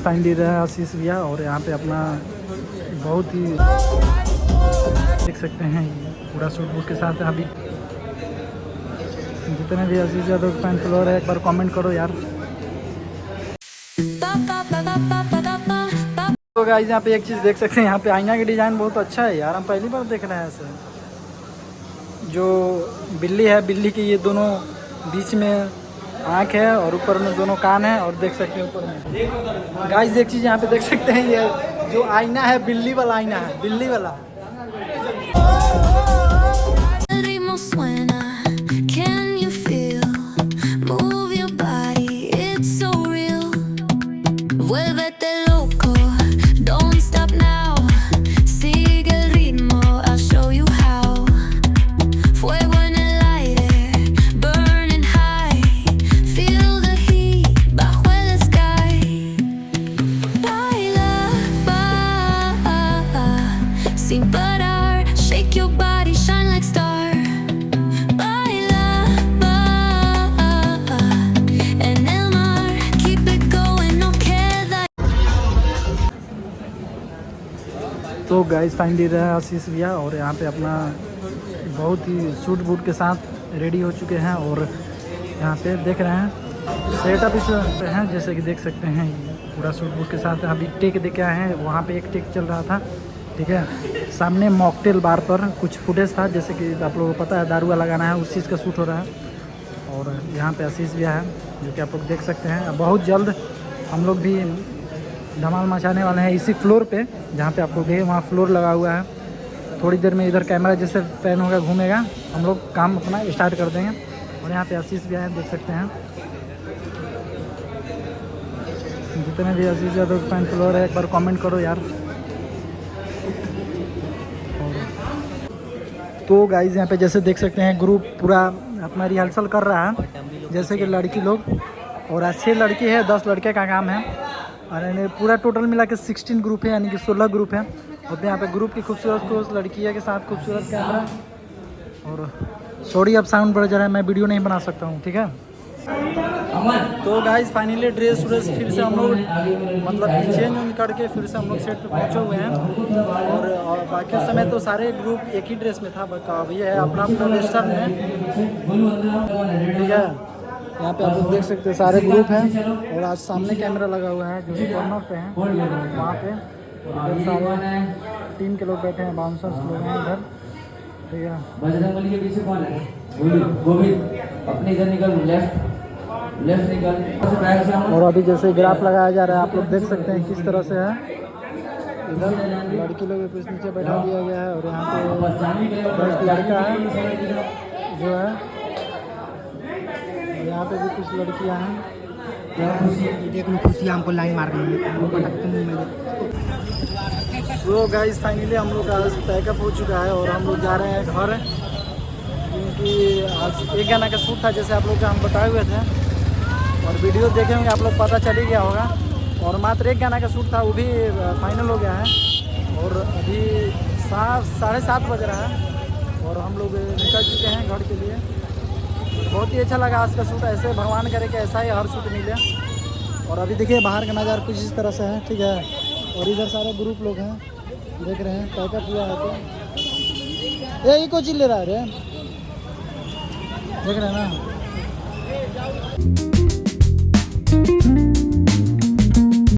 Finally रहा है आशीष भैया और यहाँ पे अपना बहुत ही देख सकते हैं पूरा सूट बूट के साथ अभी जितने भी आशीष यादव फैन फॉलोअर है एक बार कमेंट करो यार। तो गाइस यहाँ पे एक चीज़ देख सकते हैं, यहाँ पे आईना की डिज़ाइन बहुत अच्छा है यार, हम पहली बार देख रहे हैं ऐसे। जो बिल्ली है, बिल्ली की ये दोनों बीच में आँख है और ऊपर में दोनों कान है और देख सकते हैं ऊपर में। गाइस एक चीज़ यहाँ पे देख सकते हैं, ये जो आईना है बिल्ली वाला आईना है, बिल्ली वाला। तो गाइस फाइनली रहा है आशीष भैया और यहाँ पे अपना बहुत ही सूट बूट के साथ रेडी हो चुके हैं और यहाँ पे देख रहे हैं सेटअप इस पे हैं, जैसे कि देख सकते हैं पूरा सूट बूट के साथ अभी टेक दे के आए हैं। वहाँ पे एक टेक चल रहा था, ठीक है। सामने मॉकटेल बार पर कुछ फुटेज था, जैसे कि आप लोगों को पता है दारुआ लगाना है, उस चीज़ का शूट हो रहा है। और यहाँ पे आशीष भैया है जो कि आप लोग देख सकते हैं। बहुत जल्द हम लोग भी धमाल मचाने वाले हैं इसी फ्लोर पे, जहाँ पे आप लोग देखें वहाँ फ्लोर लगा हुआ है। थोड़ी देर में इधर कैमरा जैसे पैन होगा घूमेगा, हम लोग काम अपना स्टार्ट कर देंगे। और यहाँ पे आशीष भी आए देख सकते हैं, जितने भी आशीष यादव फैन फॉलोअर है एक बार कमेंट करो यार। तो गाइज यहाँ पे जैसे देख सकते हैं ग्रुप पूरा अपना रिहर्सल कर रहा है, जैसे कि लड़की लोग और 6 लड़की है 10 लड़के का काम है। और पूरा टोटल मिला के 16 ग्रुप है, यानी कि 16 ग्रुप है। और यहाँ पे ग्रुप की खूबसूरत लड़कियाँ के साथ खूबसूरत कैमरा। और सॉरी अब साउंड बढ़ जा रहा है, मैं वीडियो नहीं बना सकता हूँ, ठीक है। तो गाइस फाइनली ड्रेस फिर से हम लोग मतलब चेंज करके फिर से हम लोग सेट पे पहुँचे हुए हैं। और बाकी समय तो सारे ग्रुप एक ही ड्रेस में था, अभी है अपना अपना वेस्टर्न में, ठीक है। यहाँ पे आप लोग देख सकते हैं सारे ग्रुप हैं। और आज सामने कैमरा लगा हुआ है जो कि कॉर्नर पे है वहाँ पे। इधर सारे टीम के लोग बैठे हैं, बाउंसर्स लोग हैं इधर, ठीक है। बजरंगबली के पीछे कौन है? गोविंद अपने इधर निकल, लेफ्ट निकल। और अभी जैसे ग्राफ लगाया जा रहा है, आप लोग देख सकते हैं किस तरह से है। इधर लड़की लोग कुछ नीचे बैठा दिया गया है और यहाँ पे लड़का है जो है, यहाँ पे भी कुछ लड़कियाँ हैं। देख लो खुशी हमको लाइन मार रही है। तो गाइस फाइनली हम लोग का पैकअप हो चुका है और हम लोग जा रहे हैं घर, क्योंकि आज एक गाना का शूट था जैसे आप लोग को हम बताए हुए थे। और वीडियो देखे होंगे आप लोग, पता चल ही गया होगा। और मात्र एक गाना का शूट था, वो भी फाइनल हो गया है। और अभी 7:30 बज रहा है और हम लोग निकल चुके हैं घर के लिए। बहुत ही अच्छा लगा आज का शूट, ऐसे भगवान करे कि ऐसा ही हर शूट मिले। और अभी देखिए बाहर का नज़ारा कुछ इस तरह से है, ठीक है। और इधर सारे ग्रुप लोग हैं, देख रहे हैं पैकअप हुआ है। तो यही को चिल्ले रहा है रे, देख रहे हैं ना।